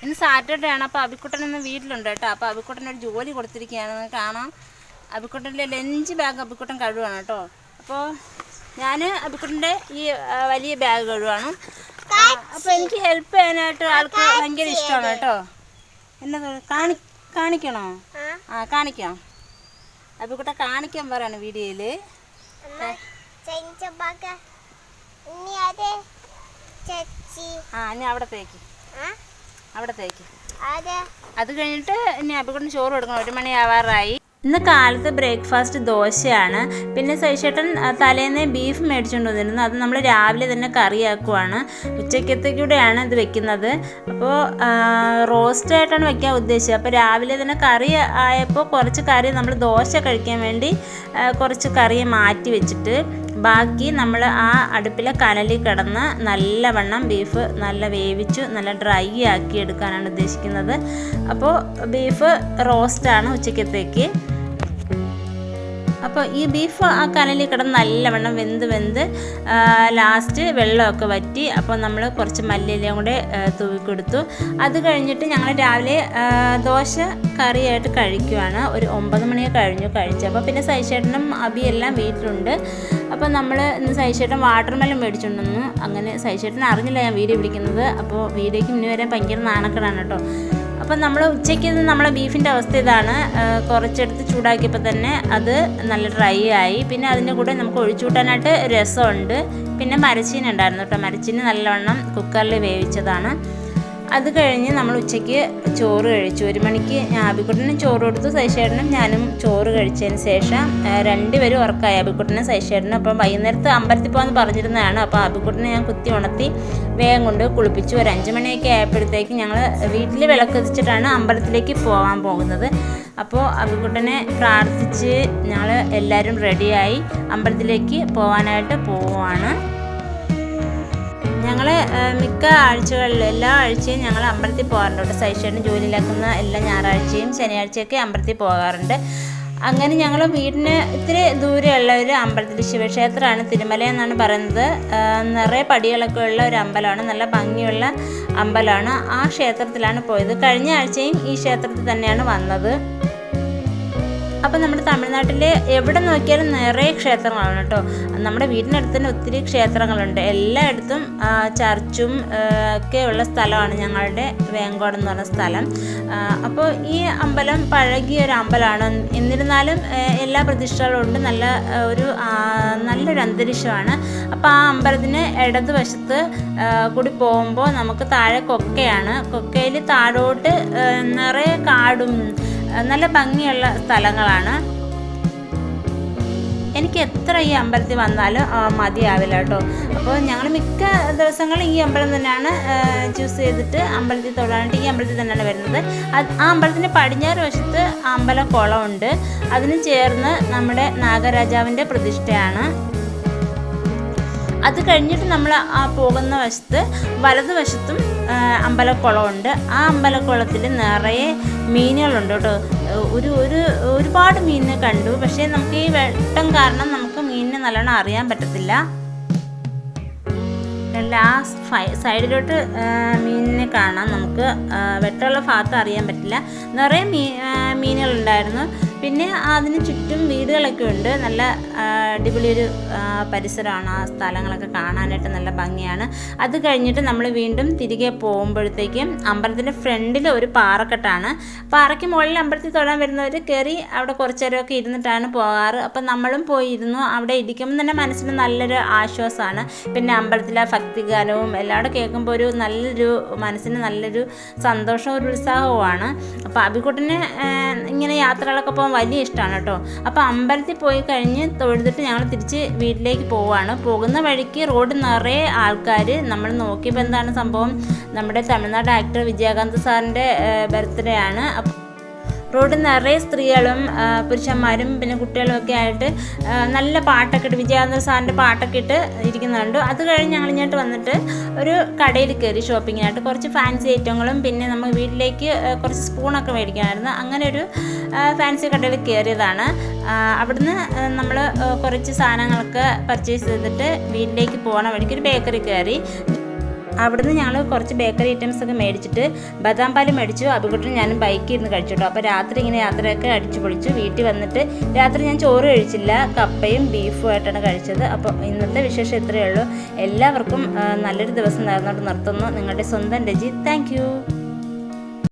ഇന്ന് സാറ്റർഡേ ആണ്. അപ്പോൾ അബിക്കുട്ടൻ ഇന്ന് വീട്ടിലുണ്ട് കേട്ടോ. അപ്പോൾ അബിക്കുട്ടനൊരു ജോലി കൊടുത്തിരിക്കുകയാണ്, കാണാം. അബിക്കുട്ടൻ്റെ ലഞ്ച് ബാഗ് അബിക്കുട്ടൻ കഴുകുവാണ് കേട്ടോ. അപ്പോൾ ഞാൻ അബിക്കുട്ടൻ്റെ ഈ വലിയ ബാഗ് കഴുകുവാണ്. അപ്പോൾ എനിക്ക് ഹെൽപ്പ് ചെയ്യാനായിട്ട് ആൾക്ക് ഭയങ്കര ഇഷ്ടമാണ് കേട്ടോ. എന്നെ കാണിക്കണോ? കാണിക്കാം. അബിക്കുട്ട കാണിക്കാൻ പറയാണ് വീഡിയോയിൽ. ഇനി അവിടത്തേക്ക് അത് കഴിഞ്ഞിട്ട് ഇനി അബിക്കുട്ടന് ചോറ് കൊടുക്കണം. 1 മണിയാവാറായി. ഇന്ന് കാലത്ത് ബ്രേക്ക്ഫാസ്റ്റ് ദോശയാണ്. പിന്നെ സൈഷേട്ടൻ തലേന്ന് ബീഫ് മേടിച്ചുകൊണ്ട് വന്നിരുന്നു. അത് നമ്മൾ രാവിലെ തന്നെ കറിയാക്കുവാണ്. ഉച്ചക്കത്തേക്കൂടെയാണ് ഇത് വെക്കുന്നത്. അപ്പോൾ റോസ്റ്റായിട്ടാണ് വെക്കാൻ ഉദ്ദേശിച്ചത്. അപ്പോൾ രാവിലെ തന്നെ കറി ആയപ്പോൾ കുറച്ച് കറി നമ്മൾ ദോശ കഴിക്കാൻ വേണ്ടി കുറച്ച് കറി മാറ്റി വെച്ചിട്ട് ബാക്കി നമ്മൾ ആ അടുപ്പിലെ കനലിൽ കിടന്ന് നല്ലവണ്ണം ബീഫ് നല്ല വേവിച്ചു നല്ല ഡ്രൈ ആക്കി എടുക്കാനാണ് ഉദ്ദേശിക്കുന്നത്. അപ്പോൾ ബീഫ് റോസ്റ്റാണ് ഉച്ചക്കത്തേക്ക്. അപ്പോൾ ഈ ബീഫ് ആ കനലിൽ കിടന്ന് നല്ലവണ്ണം വെന്ത് ലാസ്റ്റ് വെള്ളമൊക്കെ വറ്റി. അപ്പോൾ നമ്മൾ കുറച്ച് മല്ലിയിലയും കൂടെ തൂവിക്കൊടുത്തു. അത് കഴിഞ്ഞിട്ട് ഞങ്ങൾ രാവിലെ ദോശ കറിയായിട്ട് കഴിക്കുവാണ്. ഒരു 9 മണിയൊക്കെ കഴിച്ചപ്പോൾ പിന്നെ സൈഷേട്ടനും അബിയെല്ലാം വീട്ടിലുണ്ട്. അപ്പോൾ നമ്മൾ ഇന്ന് സൈഷേട്ടൻ വാട്ടർമെലൺ മേടിച്ചുകൊണ്ടുവന്നു. അങ്ങനെ സൈഷേട്ടൻ അറിഞ്ഞില്ല ഞാൻ വീഡിയോ പിടിക്കുന്നത്. അപ്പോൾ വീഡിയോയ്ക്ക് മുന്നേ വരാൻ ഭയങ്കര നാണക്കേടാണ് കേട്ടോ. അപ്പം നമ്മൾ ഉച്ചയ്ക്ക് നമ്മളെ ബീഫിൻ്റെ അവസ്ഥ ഇതാണ്. കുറച്ചെടുത്ത് ചൂടാക്കിയപ്പോൾ തന്നെ അത് നല്ല ഡ്രൈ ആയി. പിന്നെ അതിൻ്റെ കൂടെ നമുക്ക് ഒഴിച്ചുകൂട്ടാനായിട്ട് രസമുണ്ട്. പിന്നെ മരച്ചീനി ഉണ്ടായിരുന്നു കേട്ടോ. മരച്ചീനി നല്ലവണ്ണം കുക്കറിൽ വേവിച്ചതാണ്. അത് കഴിഞ്ഞ് നമ്മൾ ഉച്ചയ്ക്ക് ചോറ് കഴിച്ചു. 1 മണിക്ക് ഞാൻ അബിക്കുട്ടനും ചോറ് കൊടുത്തു. സൈഷേട്ടനും ഞാനും ചോറ് കഴിച്ചതിന് ശേഷം 2 പേരും ഉറക്കമായി, അബിക്കുട്ടനും സൈഷേട്ടനും. അപ്പം വൈകുന്നേരത്ത് അമ്പലത്തിൽ പോകാമെന്ന് പറഞ്ഞിരുന്നതാണ്. അപ്പോൾ അബിക്കുട്ടനെ ഞാൻ കുത്തി ഉണർത്തി വേഗം കൊണ്ട് കുളിപ്പിച്ചു. ഒരു 5 മണിയൊക്കെ ആയപ്പോഴത്തേക്ക് ഞങ്ങൾ വീട്ടിൽ വിളക്ക് വെച്ചിട്ടാണ് അമ്പലത്തിലേക്ക് പോകാൻ പോകുന്നത്. അപ്പോൾ അബിക്കുട്ടനെ പ്രാർത്ഥിച്ച് ഞങ്ങൾ എല്ലാവരും റെഡിയായി അമ്പലത്തിലേക്ക് പോകാനായിട്ട് പോവുകയാണ്. ഞങ്ങൾ മിക്ക ആഴ്ചകളിലും എല്ലാ ആഴ്ചയും ഞങ്ങൾ അമ്പലത്തിൽ പോകാറുണ്ട് കേട്ടോ. സൈഷേട്ടൻ ജോലിയിലാക്കുന്ന എല്ലാ ഞായറാഴ്ചയും ശനിയാഴ്ചയൊക്കെ അമ്പലത്തിൽ പോകാറുണ്ട്. അങ്ങനെ ഞങ്ങൾ വീടിന് ഇത്തിരി ദൂരെയുള്ള ഒരു അമ്പലത്തിൽ, ശിവക്ഷേത്രമാണ്, തിരുമല എന്നാണ് പറയുന്നത്. നിറയെ പടികളൊക്കെ ഉള്ള ഒരു അമ്പലമാണ്, നല്ല ഭംഗിയുള്ള അമ്പലമാണ്. ആ ക്ഷേത്രത്തിലാണ് പോയത്. കഴിഞ്ഞ ആഴ്ചയും ഈ ക്ഷേത്രത്തിൽ തന്നെയാണ് വന്നത്. അപ്പോൾ നമ്മുടെ തമിഴ്നാട്ടിൽ എവിടെ നോക്കിയാലും നിറയെ ക്ഷേത്രങ്ങളാണ് കേട്ടോ. നമ്മുടെ വീടിനടുത്ത് തന്നെ ഒത്തിരി ക്ഷേത്രങ്ങളുണ്ട്. എല്ലായിടത്തും ചർച്ചും ഒക്കെ ഉള്ള സ്ഥലമാണ് ഞങ്ങളുടെ വേങ്കോട് എന്ന് പറഞ്ഞ സ്ഥലം. അപ്പോൾ ഈ അമ്പലം പഴകിയ ഒരു അമ്പലമാണ്. എന്നിരുന്നാലും എല്ലാ പ്രതിഷ്ഠകളും ഉണ്ട്. നല്ലൊരു അന്തരീക്ഷമാണ്. അപ്പോൾ ആ അമ്പലത്തിന് ഇടതുവശത്ത് കൂടി പോകുമ്പോൾ നമുക്ക് താഴെ കൊക്കയാണ്. കൊക്കയിൽ താഴോട്ട് നിറയെ കാടും നല്ല ഭംഗിയുള്ള സ്ഥലങ്ങളാണ്. എനിക്ക് എത്ര ഈ അമ്പലത്തിൽ വന്നാലും മതിയാവില്ല കേട്ടോ. അപ്പോൾ ഞങ്ങൾ മിക്ക ദിവസങ്ങളും ഈ അമ്പലം തന്നെയാണ് ചൂസ് ചെയ്തിട്ട് അമ്പലത്തിൽ തൊഴാനായിട്ട് ഈ അമ്പലത്തിൽ തന്നെയാണ് വരുന്നത്. ആ അമ്പലത്തിൻ്റെ പടിഞ്ഞാറ് വശത്ത് അമ്പലക്കുളമുണ്ട്. അതിന് ചേർന്ന് നമ്മുടെ നാഗരാജാവിൻ്റെ പ്രതിഷ്ഠയാണ്. അത് കഴിഞ്ഞിട്ട് നമ്മൾ ആ പോകുന്ന വശത്ത് വലതുവശത്തും അമ്പലക്കുളമുണ്ട്. ആ അമ്പലക്കുളത്തിൽ നിറയെ മീനുകളുണ്ട് കേട്ടോ. ഒരുപാട് മീനിനെ കണ്ടു. പക്ഷേ നമുക്ക് ഈ വെട്ടം കാരണം നമുക്ക് മീനിനെ നല്ലോണം അറിയാൻ പറ്റത്തില്ല. സൈഡിലോട്ട് മീനിനെ കാണാം. നമുക്ക് വെട്ടമുള്ള ഭാഗത്ത് അറിയാൻ പറ്റില്ല. നിറയെ മീനുകളുണ്ടായിരുന്നു. പിന്നെ അതിന് ചുറ്റും വീടുകളൊക്കെ ഉണ്ട്. നല്ല അടിപൊളിയൊരു പരിസരമാണ്. ആ സ്ഥലങ്ങളൊക്കെ കാണാനായിട്ട് നല്ല ഭംഗിയാണ്. അത് കഴിഞ്ഞിട്ട് നമ്മൾ വീണ്ടും തിരികെ പോകുമ്പോഴത്തേക്കും അമ്പലത്തിൻ്റെ ഫ്രണ്ടിൽ ഒരു പാറക്കെട്ടാണ്. പാറയ്ക്ക് മുകളിൽ അമ്പലത്തിൽ തൊഴാൻ വരുന്നവർ കയറി അവിടെ കുറച്ച് നേരമൊക്കെ ഇരുന്നിട്ടാണ് പോകാറ്. അപ്പം നമ്മളും പോയിരുന്നു. അവിടെ ഇരിക്കുമ്പോൾ തന്നെ മനസ്സിന് നല്ലൊരു ആശ്വാസമാണ്. പിന്നെ അമ്പലത്തിലെ ഭക്തിഗാനവും എല്ലാം കേൾക്കുമ്പോൾ മനസ്സിന് നല്ലൊരു സന്തോഷവും ഒരു ഉത്സാഹവുമാണ്. അപ്പോൾ അബിക്കുട്ടന് ഇങ്ങനെ യാത്രകളൊക്കെ പോകാൻ വലിയ ഇഷ്ടമാണ് കേട്ടോ. അപ്പോൾ അമ്പലത്തിൽ പോയി കഴിഞ്ഞ് തൊഴുതിട്ട് ഞങ്ങൾ തിരിച്ച് വീട്ടിലേക്ക് പോവുകയാണ്. പോകുന്ന വഴിക്ക് റോഡ് നിറയെ ആൾക്കാർ. നമ്മൾ നോക്കിയപ്പോൾ എന്താണ് സംഭവം, നമ്മുടെ തമിഴ്നാട് ആക്ടർ വിജയകാന്ത് സാറിൻ്റെ ബർത്ത്ഡേ ആണ്. റോഡ് നിറയെ സ്ത്രീകളും പുരുഷന്മാരും പിന്നെ കുട്ടികളും ഒക്കെ ആയിട്ട് നല്ല പാട്ടൊക്കെ ഇട്ട് വിജയാനന്ദ സാറിൻ്റെ പാട്ടൊക്കെ ഇട്ട് ഇരിക്കുന്നുണ്ട്. അത് കഴിഞ്ഞ് ഞങ്ങൾ ഇങ്ങോട്ട് വന്നിട്ട് ഒരു കടയിൽ കയറി ഷോപ്പിങ്ങിനായിട്ട് കുറച്ച് ഫാൻസി ഐറ്റങ്ങളും പിന്നെ നമ്മൾ വീട്ടിലേക്ക് കുറച്ച് സ്പൂണൊക്കെ മേടിക്കണമായിരുന്നു. അങ്ങനെ ഒരു ഫാൻസി കടയിൽ കയറിയതാണ്. അവിടുന്ന് നമ്മൾ കുറച്ച് സാധനങ്ങളൊക്കെ പർച്ചേസ് ചെയ്തിട്ട് വീട്ടിലേക്ക് പോകണ വഴിക്ക് ഒരു ബേക്കറി കയറി. അവിടുന്ന് ഞങ്ങൾ കുറച്ച് ബേക്കറി ഐറ്റംസ് ഒക്കെ മേടിച്ചിട്ട് ബദാം പാൽ മേടിച്ചു. അബികുട്ടനും ഞാനും ബൈക്കിൽ ഇരുന്ന് കഴിച്ചു കേട്ടോ. അപ്പോൾ രാത്രി ഇങ്ങനെ യാത്രയൊക്കെ അടിച്ചു പൊളിച്ചു. വീട്ടിൽ വന്നിട്ട് രാത്രി ഞാൻ ചോറ് കഴിച്ചില്ല, കപ്പയും ബീഫും ആയിട്ടാണ് കഴിച്ചത്. അപ്പോൾ ഇന്നത്തെ വിശേഷം ഇത്രയേ ഉള്ളൂ. എല്ലാവർക്കും നല്ലൊരു ദിവസം നേർന്നുകൊണ്ട് നിർത്തുന്നു. നിങ്ങളുടെ സ്വന്തം രജി. താങ്ക്